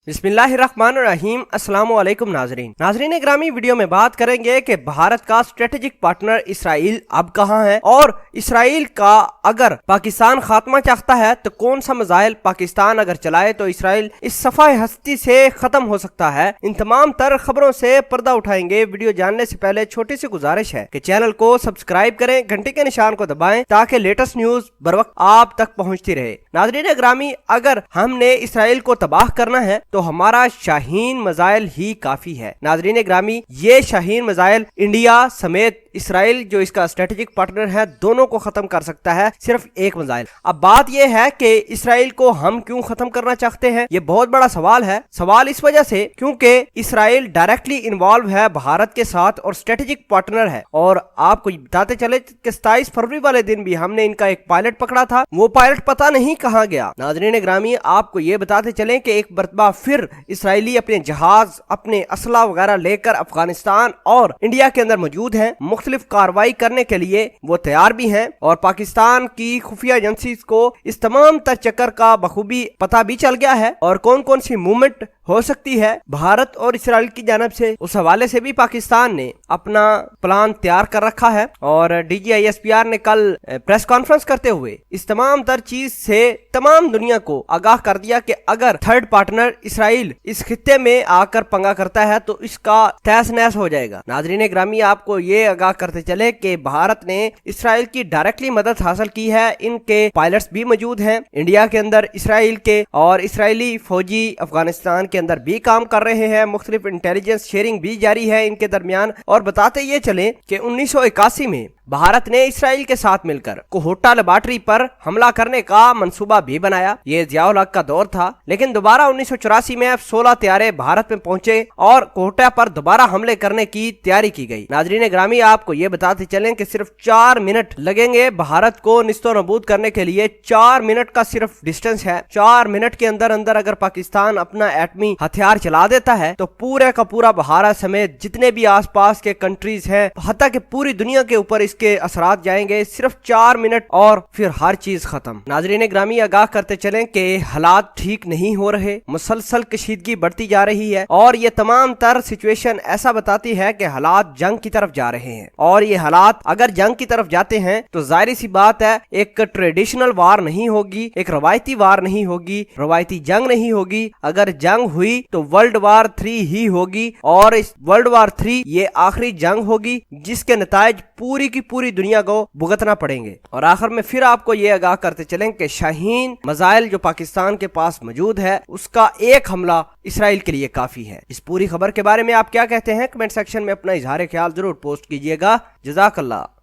बिस्मिल्लाहिर्रहमानिर्रहीम। अस्सलाम वालेकुम नाजरीन ग्रामी, वीडियो में बात करेंगे कि भारत का स्ट्रेटेजिक पार्टनर इसराइल अब कहां है और इसराइल का अगर पाकिस्तान खात्मा चाहता है तो कौन सा मिसाइल पाकिस्तान अगर चलाए तो इसराइल इस सफाए हस्ती से खत्म हो सकता है। इन तमाम तर खबरों से पर्दा उठाएंगे। वीडियो जानने से पहले छोटी सी गुजारिश है कि चैनल को सब्सक्राइब करें, घंटे के निशान को दबाएं ताकि लेटेस्ट न्यूज बर वक्त आप तक पहुंचती रहे। नाजरीन ग्रामी, अगर हमने इसराइल को तबाह करना है तो हमारा शाहीन मिसाइल ही काफी है। नाजरीन ग्रामी, ये शाहीन मिसाइल इंडिया समेत इसराइल जो इसका स्ट्रेटेजिक पार्टनर है दोनों को खत्म कर सकता है, सिर्फ एक मिसाइल। अब बात यह है कि इसराइल को हम क्यों खत्म करना चाहते हैं, ये बहुत बड़ा सवाल है। सवाल इस वजह से क्योंकि इसराइल डायरेक्टली इन्वॉल्व है भारत के साथ और स्ट्रेटेजिक पार्टनर है। और आपको बताते चले कि 27 फरवरी वाले दिन भी हमने इनका एक पायलट पकड़ा था, वो पायलट पता नहीं कहां गया। नाजरीन ग्रामी, आपको ये बताते चले कि एक मरतबा फिर इसराइली अपने जहाज, अपने असला वगैरह लेकर अफगानिस्तान और इंडिया के अंदर मौजूद हैं। मुख्तलिफ कार्रवाई करने के लिए वो तैयार भी हैं और पाकिस्तान की खुफिया एजेंसी को इस तमाम तर चक्कर का बखूबी पता भी चल गया है और कौन कौन सी मूवमेंट हो सकती है भारत और इसराइल की जानब से, उस हवाले से भी पाकिस्तान ने अपना प्लान तैयार कर रखा है। और DGISPR ने कल प्रेस कॉन्फ्रेंस करते हुए इस तमाम तर चीज से तमाम दुनिया को आगाह कर दिया कि अगर थर्ड पार्टनर इसराइल इस खित्ते में आकर पंगा करता है तो इसका तहस नहस हो जाएगा। नाजरीन ग्रामी, आपको ये आगाह करते चले कि भारत ने इसराइल की डायरेक्टली मदद हासिल की है। इनके पायलट्स भी मौजूद हैं इंडिया के अंदर इसराइल के, और इसराइली फौजी अफगानिस्तान के अंदर भी काम कर रहे हैं। मुख्तलिफ इंटेलिजेंस शेयरिंग भी जारी है इनके दरमियान। और बताते ये चले कि 1981 में भारत ने इसराइल के साथ मिलकर कोहोटा लेबॉरेटरी पर हमला करने का मंसूबा भी बनाया। ये ज़ियाउल हक का दौर था, लेकिन दोबारा 1984 में F-16 तैयारे भारत में पहुंचे और कोहोटा पर दोबारा हमले करने की तैयारी की गई। नाजरीन ग्रामी, आपको ये बताते चलें कि सिर्फ 4 मिनट लगेंगे भारत को निस्तो नबूद करने के लिए। 4 मिनट का सिर्फ डिस्टेंस है। 4 मिनट के अंदर अंदर अगर पाकिस्तान अपना एटमी हथियार चला देता है तो पूरे का पूरा भारत समेत जितने भी आसपास के कंट्रीज हैं, हत्ता कि पूरी दुनिया के ऊपर के असरात जाएंगे। सिर्फ 4 मिनट और फिर हर चीज खत्म। नाजरीन ग्रामी, आगाह करते चलें कि हालात ठीक नहीं हो रहे, मुसलसल कशीदगी बढ़ती जा रही है और ये तमाम तर सिचुएशन ऐसा बताती है कि हालात जंग की तरफ जा रहे हैं। और ये हालात अगर जंग की तरफ जाते हैं तो जाहिर सी बात है एक ट्रेडिशनल वार नहीं होगी, एक रवायती वार नहीं होगी, रवायती जंग नहीं होगी। अगर जंग हुई तो वर्ल्ड वार 3 ही होगी और इस वर्ल्ड वार 3 ये आखिरी जंग होगी जिसके नतायज पूरी की पूरी दुनिया को भुगतना पड़ेंगे। और आखिर में फिर आपको ये आगाह करते चलें कि शाहीन मिसाइल जो पाकिस्तान के पास मौजूद है उसका एक हमला इसराइल के लिए काफी है। इस पूरी खबर के बारे में आप क्या कहते हैं, कमेंट सेक्शन में अपना इजहार ख्याल जरूर पोस्ट कीजिएगा। जज़ाकल्लाह।